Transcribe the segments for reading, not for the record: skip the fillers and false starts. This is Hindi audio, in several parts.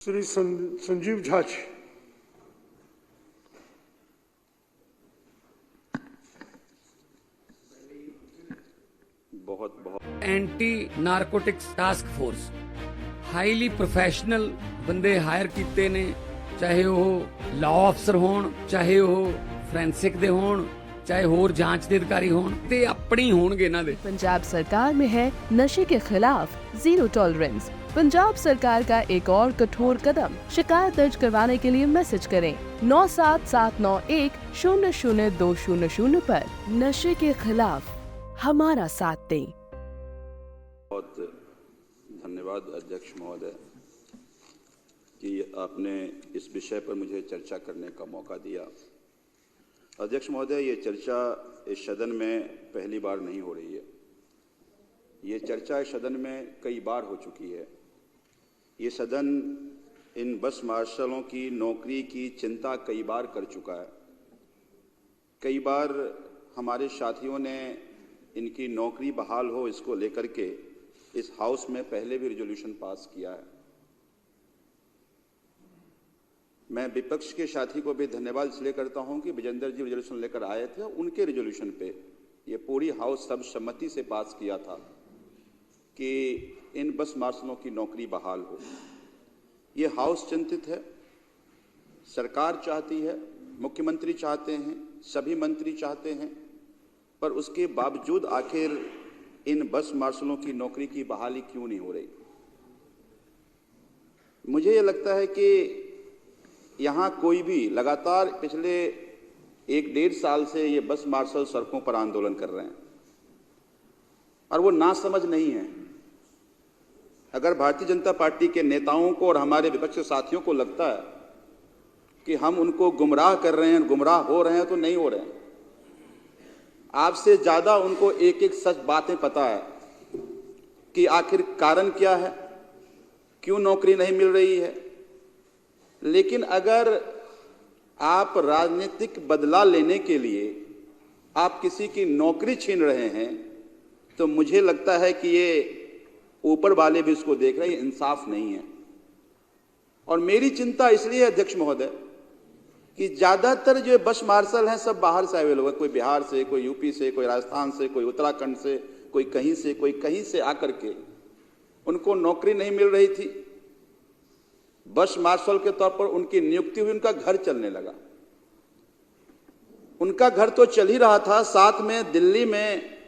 श्री संजीव झा जी। बहुत anti narcotics task force highly professional ਬੰਦੇ ਹਾਇਰ ਕੀਤੇ ਨੇ, ਚਾਹੇ ਉਹ ਲਾਅ ਅਫਸਰ ਹੋਣ, ਚਾਹੇ ਉਹ ਫੋਰੈਂਸਿਕ ਦੇ ਹੋਣ, चाहे और जांच के अधिकारी हों, ते अपनी होंगे ना दे। पंजाब सरकार में है नशे के खिलाफ जीरो टॉलरेंस। पंजाब सरकार का एक और कठोर कदम। शिकायत दर्ज करवाने के लिए मैसेज करें 9779100200 पर। नशे के खिलाफ हमारा साथ दें। बहुत धन्यवाद अध्यक्ष महोदय कि आपने इस विषय पर मुझे चर्चा करने का मौका दिया। अध्यक्ष महोदय, ये चर्चा इस सदन में पहली बार नहीं हो रही है। ये चर्चा इस सदन में कई बार हो चुकी है। ये सदन इन बस मार्शलों की नौकरी की चिंता कई बार कर चुका है। कई बार हमारे साथियों ने इनकी नौकरी बहाल हो इसको लेकर के इस हाउस में पहले भी रिजोल्यूशन पास किया है। मैं विपक्ष के साथी को भी धन्यवाद इसलिए करता हूं कि विजेंद्र जी रिजोल्यूशन लेकर आए थे, उनके रिजोल्यूशन पे ये पूरी हाउस सर्वसम्मति से पास किया था कि इन बस मार्शलों की नौकरी बहाल हो। ये हाउस चिंतित है, सरकार चाहती है, मुख्यमंत्री चाहते हैं, सभी मंत्री चाहते हैं, पर उसके बावजूद आखिर इन बस मार्शलों की नौकरी की बहाली क्यों नहीं हो रही। मुझे ये लगता है कि यहाँ कोई भी लगातार पिछले 1-1.5 साल से ये बस मार्शल सड़कों पर आंदोलन कर रहे हैं और वो नासमझ नहीं है। अगर भारतीय जनता पार्टी के नेताओं को और हमारे विपक्ष साथियों को लगता है कि हम उनको गुमराह कर रहे हैं, गुमराह हो रहे हैं, तो नहीं हो रहे हैं। आपसे ज्यादा उनको एक एक सच बातें पता है कि आखिर कारण क्या है, क्यों नौकरी नहीं मिल रही है। लेकिन अगर आप राजनीतिक बदला लेने के लिए आप किसी की नौकरी छीन रहे हैं तो मुझे लगता है कि ये ऊपर वाले भी इसको देख रहे हैं, इंसाफ नहीं है। और मेरी चिंता इसलिए है अध्यक्ष महोदय कि ज्यादातर जो बस मार्शल हैं सब बाहर से आए हुए लोग हैं। कोई बिहार से, कोई यूपी से, कोई राजस्थान से, कोई उत्तराखंड से, कोई कहीं से आकर के उनको नौकरी नहीं मिल रही थी। बस मार्शल के तौर पर उनकी नियुक्ति हुई, उनका घर चलने लगा। उनका घर तो चल ही रहा था, साथ में दिल्ली में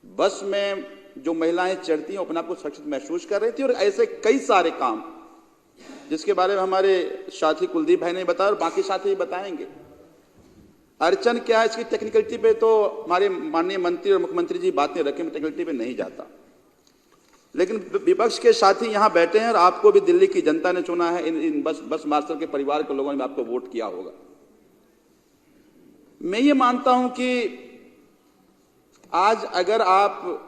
बस में जो महिलाएं चढ़ती हैं अपने आप को सुरक्षित महसूस कर रही थी। और ऐसे कई सारे काम जिसके बारे में हमारे साथी कुलदीप भाई ने बताया और बाकी साथी बताएंगे। अड़चन क्या है इसकी टेक्निकलिटी पे तो हमारे माननीय मंत्री और मुख्यमंत्री जी बातें रखें, मैं टेक्निकलिटी पे नहीं जाता। लेकिन विपक्ष के साथी यहां बैठे हैं और आपको भी दिल्ली की जनता ने चुना है, इन बस मार्शल के परिवार के लोगों ने आपको वोट किया होगा। मैं ये मानता हूं कि आज अगर आप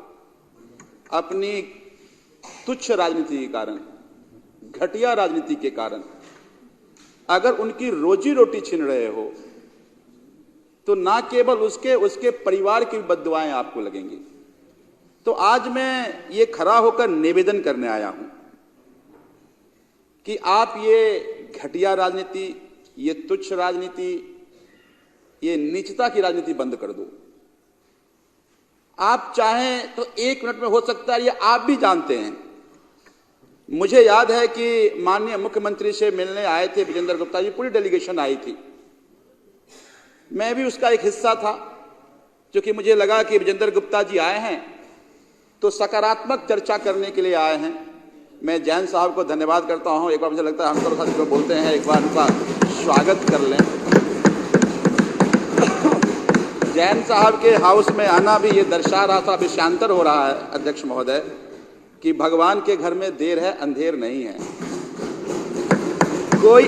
अपनी तुच्छ राजनीति के कारण, घटिया राजनीति के कारण अगर उनकी रोजी रोटी छीन रहे हो तो ना केवल उसके परिवार की बद्दुआएं आपको लगेंगी। तो आज मैं ये खड़ा होकर निवेदन करने आया हूं कि आप ये घटिया राजनीति, ये तुच्छ राजनीति, ये नीचता की राजनीति बंद कर दो। आप चाहें तो 1 मिनट में हो सकता है, ये आप भी जानते हैं। मुझे याद है कि माननीय मुख्यमंत्री से मिलने आए थे विजेंद्र गुप्ता जी, पूरी डेलीगेशन आई थी। मैं भी उसका एक हिस्सा था, क्योंकि मुझे लगा कि विजेंद्र गुप्ता जी आए हैं तो सकारात्मक चर्चा करने के लिए आए हैं। मैं जैन साहब को धन्यवाद करता हूं। एक बार मुझे लगता है हम सब जो बोलते हैं एक बार उनका स्वागत कर लें। जैन साहब के हाउस में आना भी ये दर्शा रहा था, अभी शांतर हो रहा है अध्यक्ष महोदय, कि भगवान के घर में देर है अंधेर नहीं है। कोई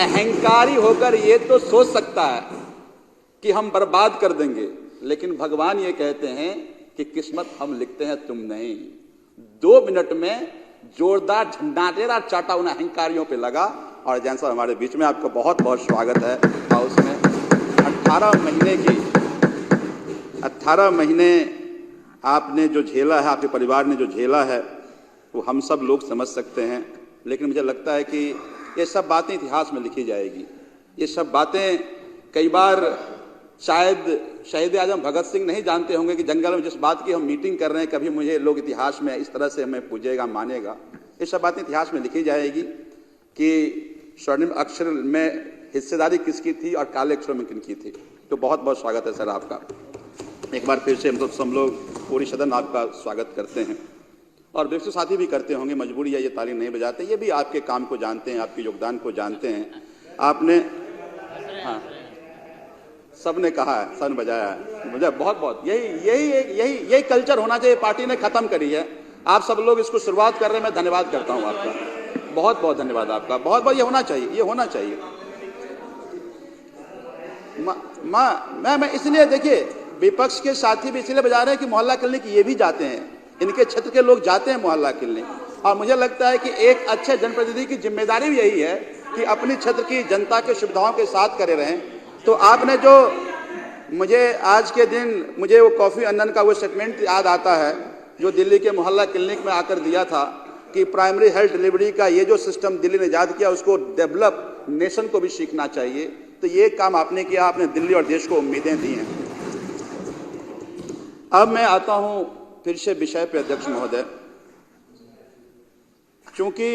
अहंकारी होकर ये तो सोच सकता है कि हम बर्बाद कर देंगे, लेकिन भगवान ये कहते हैं कि किस्मत हम लिखते हैं, तुम नहीं। 2 मिनट में जोरदार झंडाटेरा चाटा उन अहंकारियों पे लगा। और जैन साहब हमारे बीच में, आपका बहुत बहुत स्वागत है हाउस में। 18 महीने आपने जो झेला है, आपके परिवार ने जो झेला है, वो हम सब लोग समझ सकते हैं। लेकिन मुझे लगता है कि ये सब बातें इतिहास में लिखी जाएगी। ये सब बातें कई बार शायद शहीद आजम भगत सिंह नहीं जानते होंगे कि जंगल में जिस बात की हम मीटिंग कर रहे हैं, कभी मुझे लोग इतिहास में इस तरह से हमें पूजेगा, मानेगा। ये सब बातें इतिहास में लिखी जाएगी कि स्वर्णिम अक्षर में हिस्सेदारी किसकी थी और काले अक्षरों में किनकी थी। तो बहुत बहुत स्वागत है सर आपका। एक बार फिर से हम लोग पूरी सदन आपका स्वागत करते हैं और विपक्ष साथी भी करते होंगे, मजबूरी है, ये ताली नहीं बजाते, ये भी आपके काम को जानते हैं, आपके योगदान को जानते हैं। आपने हाँ सबने कहा है, सन बजाया है, मुझे बहुत बहुत यही कल्चर होना चाहिए। पार्टी ने खत्म करी है, आप सब लोग इसको शुरुआत कर रहे हैं, मैं धन्यवाद करता हूं आपका, बहुत बहुत धन्यवाद आपका, बहुत बहुत। ये होना चाहिए, ये होना चाहिए। मैं इसलिए देखिए विपक्ष के साथी भी इसलिए बजा रहे हैं कि मोहल्ला क्लिनिक ये भी जाते हैं, इनके क्षेत्र के लोग जाते हैं मोहल्ला क्लिनिक, और मुझे लगता है कि एक अच्छे जनप्रतिनिधि की जिम्मेदारी भी यही है कि अपनी क्षेत्र की जनता के सुविधाओं के साथ करे रहें। तो आपने जो मुझे आज के दिन मुझे वो कॉफी अन्नन का वो स्टेटमेंट याद आता है जो दिल्ली के मोहल्ला क्लिनिक में आकर दिया था कि प्राइमरी हेल्थ डिलीवरी का ये जो सिस्टम दिल्ली ने ईजाद किया उसको डेवलप नेशन को भी सीखना चाहिए। तो ये काम आपने किया, आपने दिल्ली और देश को उम्मीदें दी हैं। अब मैं आता हूं फिर से विषय पे अध्यक्ष महोदय, चूंकि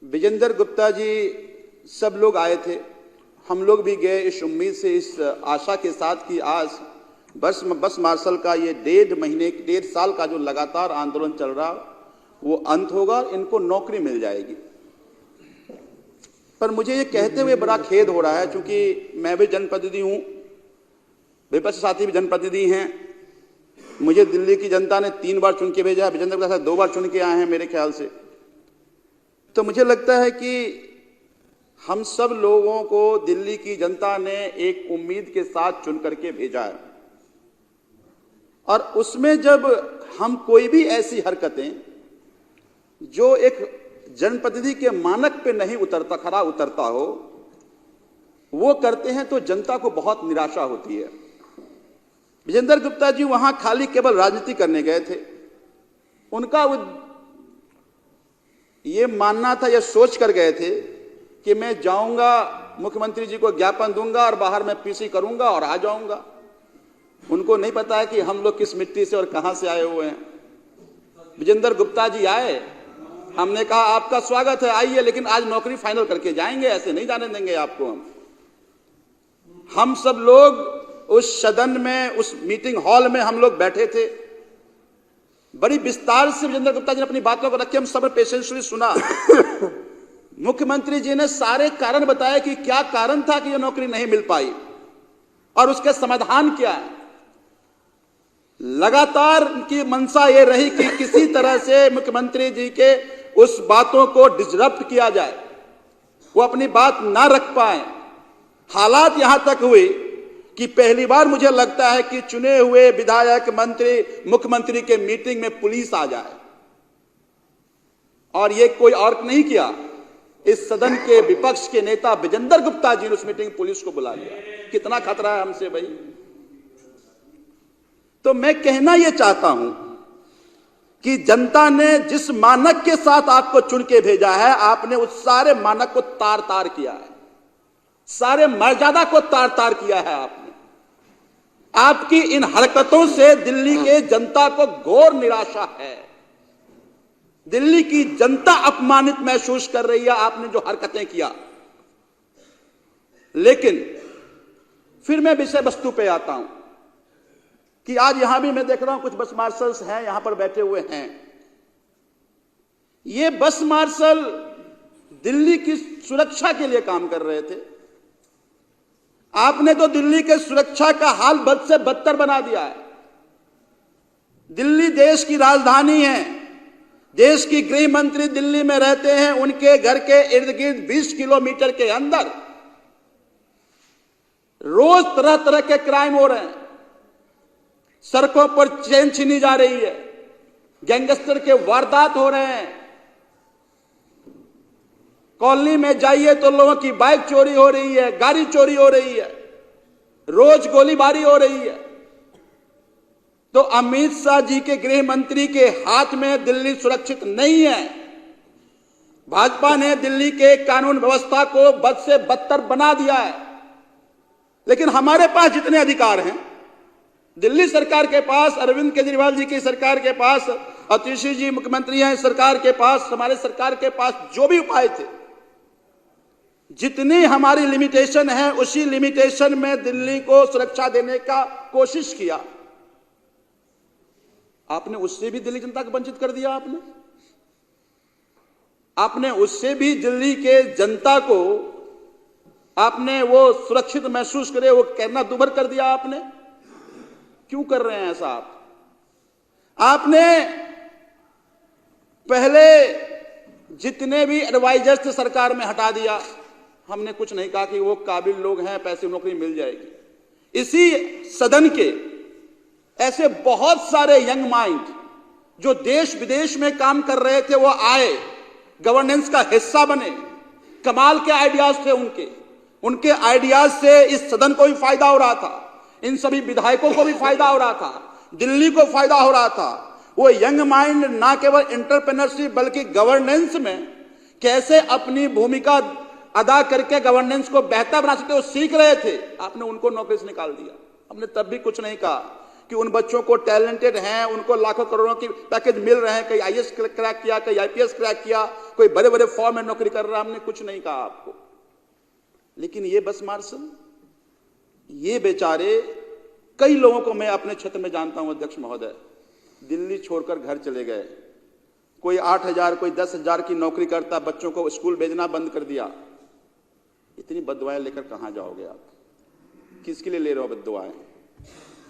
विजेंद्र गुप्ता जी सब लोग आए थे, हम लोग भी गए इस उम्मीद से, इस आशा के साथ कि आज बस मार्शल का ये 1.5 साल का जो लगातार आंदोलन चल रहा वो अंत होगा, इनको नौकरी मिल जाएगी। पर मुझे ये कहते हुए बड़ा खेद हो रहा है, क्योंकि मैं भी जनप्रतिनिधि हूं, विपक्ष साथी भी जनप्रतिनिधि हैं। मुझे दिल्ली की जनता ने 3 बार चुन के भेजा है, विजेंद्र गुप्ता 2 बार चुन के आए हैं मेरे ख्याल से। तो मुझे लगता है कि हम सब लोगों को दिल्ली की जनता ने एक उम्मीद के साथ चुन करके भेजा है, और उसमें जब हम कोई भी ऐसी हरकतें जो एक जनप्रतिनिधि के मानक पे नहीं उतरता, खरा उतरता हो, वो करते हैं तो जनता को बहुत निराशा होती है। विजेंद्र गुप्ता जी वहां खाली केवल राजनीति करने गए थे, उनका ये मानना था, ये सोच कर गए थे कि मैं जाऊंगा मुख्यमंत्री जी को ज्ञापन दूंगा और बाहर में पीसी करूंगा और आ जाऊंगा। उनको नहीं पता है कि हम लोग किस मिट्टी से और कहां से आए हुए हैं। विजेंद्र गुप्ता जी आए, हमने कहा आपका स्वागत है, आइए, लेकिन आज नौकरी फाइनल करके जाएंगे, ऐसे नहीं जाने देंगे आपको। हम सब लोग उस सदन में, उस मीटिंग हॉल में हम लोग बैठे थे, बड़ी विस्तार से विजेंद्र गुप्ता जी ने अपनी बातों को रखी, हम सब पेशेंसली सुना। मुख्यमंत्री जी ने सारे कारण बताए कि क्या कारण था कि यह नौकरी नहीं मिल पाई और उसके समाधान क्या है। लगातार उनकी मंशा यह रही कि किसी तरह से मुख्यमंत्री जी के उस बातों को डिसरप्ट किया जाए, वो अपनी बात ना रख पाए। हालात यहां तक हुए कि पहली बार मुझे लगता है कि चुने हुए विधायक, मंत्री, मुख्यमंत्री के मीटिंग में पुलिस आ जाए, और ये कोई और नहीं किया, इस सदन के विपक्ष के नेता विजेंद्र गुप्ता जी ने उस मीटिंग पुलिस को बुला लिया। कितना खतरा है हमसे भाई। तो मैं कहना यह चाहता हूं कि जनता ने जिस मानक के साथ आपको चुन के भेजा है, आपने उस सारे मानक को तार तार किया है, सारे मर्यादा को तार तार किया है आपने। आपकी इन हरकतों से दिल्ली के जनता को घोर निराशा है। दिल्ली की जनता अपमानित महसूस कर रही है आपने जो हरकतें किया। लेकिन फिर मैं विषय वस्तु पे आता हूं कि आज यहां भी मैं देख रहा हूं कुछ बस मार्शल्स हैं, यहां पर बैठे हुए हैं। ये बस मार्शल दिल्ली की सुरक्षा के लिए काम कर रहे थे। आपने तो दिल्ली के सुरक्षा का हाल बद से बदतर बना दिया है। दिल्ली देश की राजधानी है, देश की गृह मंत्री दिल्ली में रहते हैं, उनके घर के इर्द गिर्द 20 किलोमीटर के अंदर रोज तरह तरह के क्राइम हो रहे हैं। सड़कों पर चैन छीनी जा रही है, गैंगस्टर के वारदात हो रहे हैं। कॉलोनी में जाइए तो लोगों की बाइक चोरी हो रही है, गाड़ी चोरी हो रही है, रोज गोलीबारी हो रही है। तो अमित शाह जी के गृह मंत्री के हाथ में दिल्ली सुरक्षित नहीं है। भाजपा ने दिल्ली के कानून व्यवस्था को बद से बदतर बना दिया है। लेकिन हमारे पास जितने अधिकार हैं, दिल्ली सरकार के पास, अरविंद केजरीवाल जी की सरकार के पास, अतिशी जी मुख्यमंत्री हैं सरकार के पास, हमारे सरकार के पास जो भी उपाय थे, जितनी हमारी लिमिटेशन है उसी लिमिटेशन में दिल्ली को सुरक्षा देने का कोशिश किया। आपने उससे भी दिल्ली जनता को वंचित कर दिया। आपने उससे भी दिल्ली के जनता को आपने वो सुरक्षित महसूस करे वो करना दुभर कर दिया। आपने क्यों कर रहे हैं ऐसा? आपने पहले जितने भी एडवाइजर्स थे सरकार में हटा दिया। हमने कुछ नहीं कहा कि वो काबिल लोग हैं, पैसे नौकरी मिल जाएगी। इसी सदन के ऐसे बहुत सारे यंग माइंड जो देश विदेश में काम कर रहे थे वो आए, गवर्नेंस का हिस्सा बने। कमाल के आइडियाज थे उनके आइडियाज से इस सदन को भी फायदा हो रहा था, इन सभी विधायकों को भी फायदा हो रहा था, दिल्ली को फायदा हो रहा था। वो यंग माइंड ना केवल एंटरप्रेन्योरशिप बल्कि गवर्नेंस में कैसे अपनी भूमिका अदा करके गवर्नेंस को बेहतर बना सकते वो सीख रहे थे। आपने उनको नौकरी से निकाल दिया। हमने तब भी कुछ नहीं कहा कि उन बच्चों को टैलेंटेड हैं, उनको लाखों करोड़ों की पैकेज मिल रहे हैं, कई आईएएस क्रैक किया, कई आईपीएस क्रैक किया, कोई बड़े बड़े फॉर्म में नौकरी कर रहा है। हमने कुछ नहीं कहा आपको। लेकिन ये बस मार्शल, ये बेचारे, कई लोगों को मैं अपने क्षेत्र में जानता हूं अध्यक्ष महोदय, दिल्ली छोड़कर घर चले गए। कोई 8,000 कोई 10,000 की नौकरी करता, बच्चों को स्कूल भेजना बंद कर दिया। इतनी बददुआएं लेकर कहां जाओगे आप? किसके लिए ले रहे हो बददुआएं?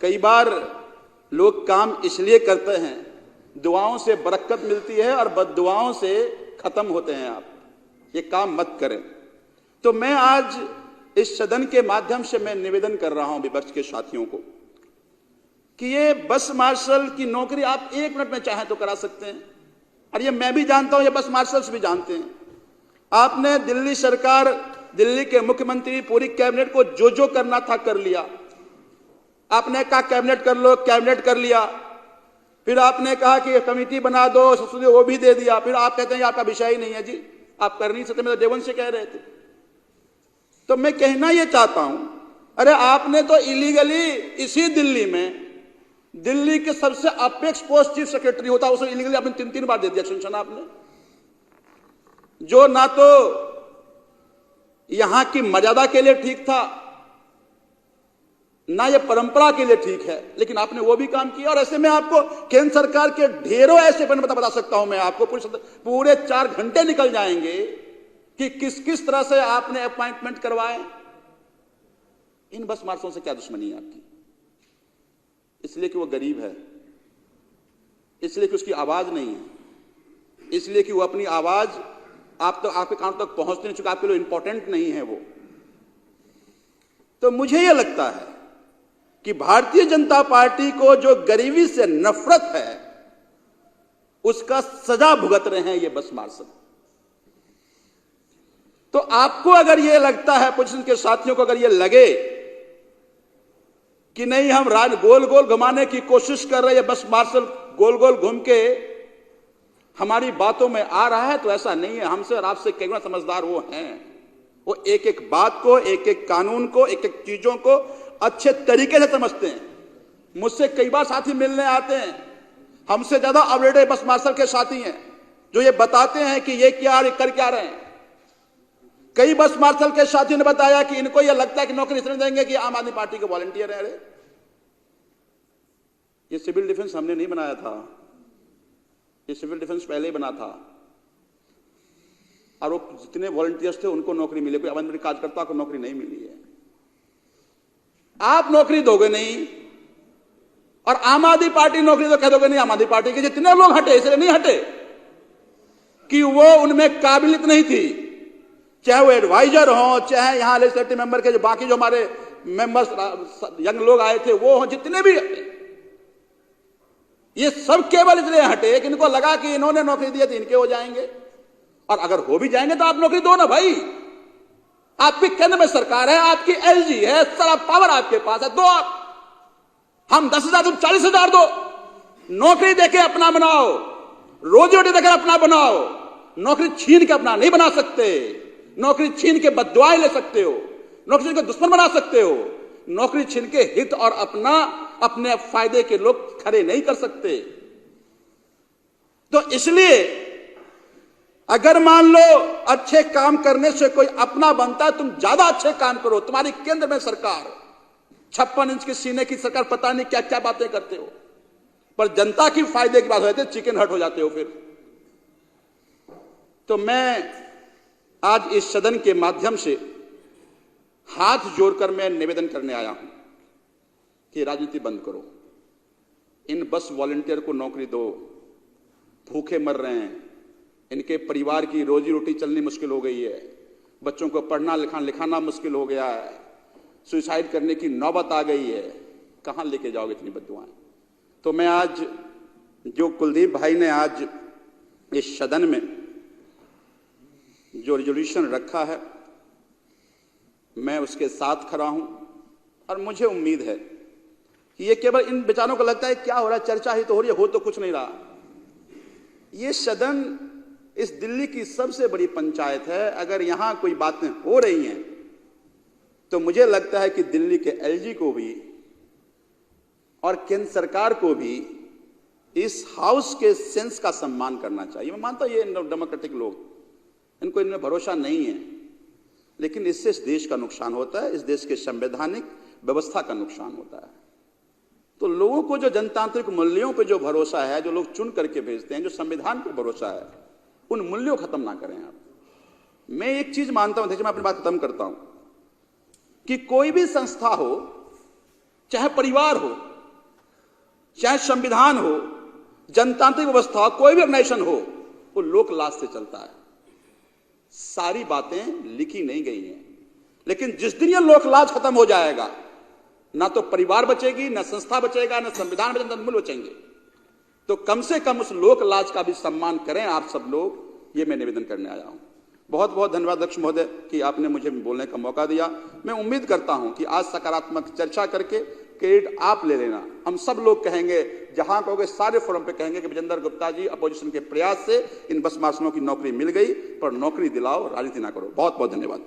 कई बार लोग काम इसलिए करते हैं, दुआओं से बरकत मिलती है और बददुआओं से खत्म होते हैं। आप ये काम मत करें। तो मैं आज इस सदन के माध्यम से मैं निवेदन कर रहा हूं विपक्ष के साथियों को कि ये बस मार्शल की नौकरी आप 1 मिनट में चाहें तो करा सकते हैं। और ये मैं भी जानता हूं, ये बस मार्शल्स भी जानते हैं। आपने दिल्ली सरकार, दिल्ली के मुख्यमंत्री, पूरी कैबिनेट को जो जो करना था कर लिया। आपने कहा कैबिनेट कर लो, कैबिनेट कर लिया। फिर आपने कहा कि कमेटी बना दो, वो भी दे दिया। फिर आप कहते हैं आपका विषय ही नहीं है जी, आप कर नहीं सकते। मैं तो देवन से कह रहे थे। तो मैं कहना यह चाहता हूं, अरे आपने तो इलीगली इसी दिल्ली में, दिल्ली के सबसे अपेक्स पोस्ट चीफ सेक्रेटरी होता, उसे इलीगली आपने 3 बार दे दिया एक्सटेंशन आपने, जो ना तो यहां की मर्यादा के लिए ठीक था, ना ये परंपरा के लिए ठीक है। लेकिन आपने वो भी काम किया। और ऐसे में आपको केंद्र सरकार के ढेरों ऐसे बता सकता हूं मैं आपको, पूरे 4 घंटे निकल जाएंगे कि किस किस तरह से आपने अपॉइंटमेंट करवाए। इन बस मार्शलों से क्या दुश्मनी है आपकी? इसलिए कि वो गरीब है, इसलिए कि उसकी आवाज नहीं है, इसलिए कि वो अपनी आवाज आपके कान तक पहुंचने नहीं, चुका आपके लिए इंपॉर्टेंट नहीं है वो। तो मुझे यह लगता है कि भारतीय जनता पार्टी को जो गरीबी से नफरत है उसका सजा भुगत रहे हैं ये बस मार्शल। तो आपको अगर यह लगता है, पोजीशन के साथियों को अगर यह लगे कि नहीं हम गोल गोल घुमाने की कोशिश कर रहे हैं, बस मार्शल गोल गोल घूम के हमारी बातों में आ रहा है, तो ऐसा नहीं है। हमसे और आपसे कई गुना समझदार वो हैं। वो एक एक बात को, एक एक कानून को, एक एक चीजों को अच्छे तरीके से समझते हैं। मुझसे कई बार साथी मिलने आते हैं, हमसे ज्यादा अपडेटेड बस मार्शल के साथी हैं जो ये बताते हैं कि ये क्या कर क्या रहे हैं। कई बस मार्शल के साथियों ने बताया कि इनको यह लगता है कि नौकरी इसलिए देंगे कि आम आदमी पार्टी के वॉलंटियर है। अरे ये सिविल डिफेंस हमने नहीं बनाया था, ये सिविल डिफेंस पहले ही बना था। और वो जितने वॉलंटियर्स थे उनको नौकरी मिली, कोई आम आदमी कार्यकर्ता को नौकरी नहीं मिली है। आप नौकरी दोगे नहीं, और आम आदमी पार्टी नौकरी तो कह दोगे नहीं। आम आदमी पार्टी के जितने लोग हटे, इसलिए नहीं हटे कि वो उनमें काबिलियत नहीं थी, चाहे वो एडवाइजर हो, चाहे यहां लेजिस्लेटिव मेंबर के जो बाकी जो हमारे मेंबर्स यंग लोग आए थे वो हो, जितने भी हटे, ये सब केवल इसलिए हटे कि इनको लगा कि इन्होंने नौकरी दी है तो इनके हो जाएंगे। और अगर हो भी जाएंगे तो आप नौकरी दो ना भाई। आपके केंद्र में सरकार है, आपकी एलजी है, सारा पावर आपके पास है, दो आप। हम 10,000 तुम 40,000 दो। नौकरी देके अपना बनाओ, रोजी रोटी देकर अपना बनाओ, नौकरी छीन के अपना नहीं बना सकते। नौकरी छीन के बददुआएं ले सकते हो, नौकरी छीन के दुश्मन बना सकते हो, नौकरी छीन के हित और अपने फायदे के लोग खड़े नहीं कर सकते। तो इसलिए अगर मान लो अच्छे काम करने से कोई अपना बनता है, तुम ज्यादा अच्छे काम करो। तुम्हारी केंद्र में सरकार 56 इंच के सीने की सरकार, पता नहीं क्या क्या बातें करते हो, पर जनता की फायदे की बात हो जाती है, चिकन हट हो जाते हो फिर। तो मैं आज इस सदन के माध्यम से हाथ जोड़कर मैं निवेदन करने आया हूं कि राजनीति बंद करो, इन बस वॉलंटियर को नौकरी दो। भूखे मर रहे हैं, इनके परिवार की रोजी रोटी चलनी मुश्किल हो गई है, बच्चों को पढ़ना लिखाना मुश्किल हो गया है, सुसाइड करने की नौबत आ गई है। कहां लेके जाओगे इतनी बद्दुआएं? तो मैं आज जो कुलदीप भाई ने आज इस सदन में जो रिजोल्यूशन रखा है, मैं उसके साथ खड़ा हूं और मुझे उम्मीद है कि ये केवल इन बेचारों को लगता है क्या हो रहा है, चर्चा ही तो हो रही है, हो तो कुछ नहीं रहा। ये सदन इस दिल्ली की सबसे बड़ी पंचायत है। अगर यहां कोई बातें हो रही हैं तो मुझे लगता है कि दिल्ली के एलजी को भी और केंद्र सरकार को भी इस हाउस के सेंस का सम्मान करना चाहिए। मैं मानता हूं ये डेमोक्रेटिक लोग, इनको इनमें भरोसा नहीं है, लेकिन इससे इस देश का नुकसान होता है, इस देश के संवैधानिक व्यवस्था का नुकसान होता है। तो लोगों को जो जनतांत्रिक मूल्यों पे जो भरोसा है, जो लोग चुन करके भेजते हैं, जो संविधान पे भरोसा है, उन मूल्यों खत्म ना करें आप। मैं एक चीज मानता हूं, देखिए मैं अपनी बात खत्म करता हूं, कि कोई भी संस्था हो, चाहे परिवार हो, चाहे संविधान हो, जनतांत्रिक व्यवस्था हो, कोई भी ऑर्गेनाइजेशन हो, वो लोक लाज से चलता है। सारी बातें लिखी नहीं गई हैं, लेकिन जिस दिन ये लोक लाज खत्म हो जाएगा, ना तो परिवार बचेगी, ना संस्था बचेगा, ना संविधान बचेगा, ना मूल्य बचेंगे। तो कम से कम उस लोक लाज का भी सम्मान करें आप सब लोग, ये मैं निवेदन करने आया हूं। बहुत बहुत धन्यवाद अध्यक्ष महोदय कि आपने मुझे बोलने का मौका दिया। मैं उम्मीद करता हूं कि आज सकारात्मक चर्चा करके क्रेडिट आप ले लेना। हम सब लोग कहेंगे, जहां कहोगे सारे फोरम पे कहेंगे कि विजेंद्र गुप्ता जी अपोजिशन के प्रयास से इन बस मार्शलों की नौकरी मिल गई, पर नौकरी दिलाओ, राजनीति ना करो। बहुत बहुत धन्यवाद।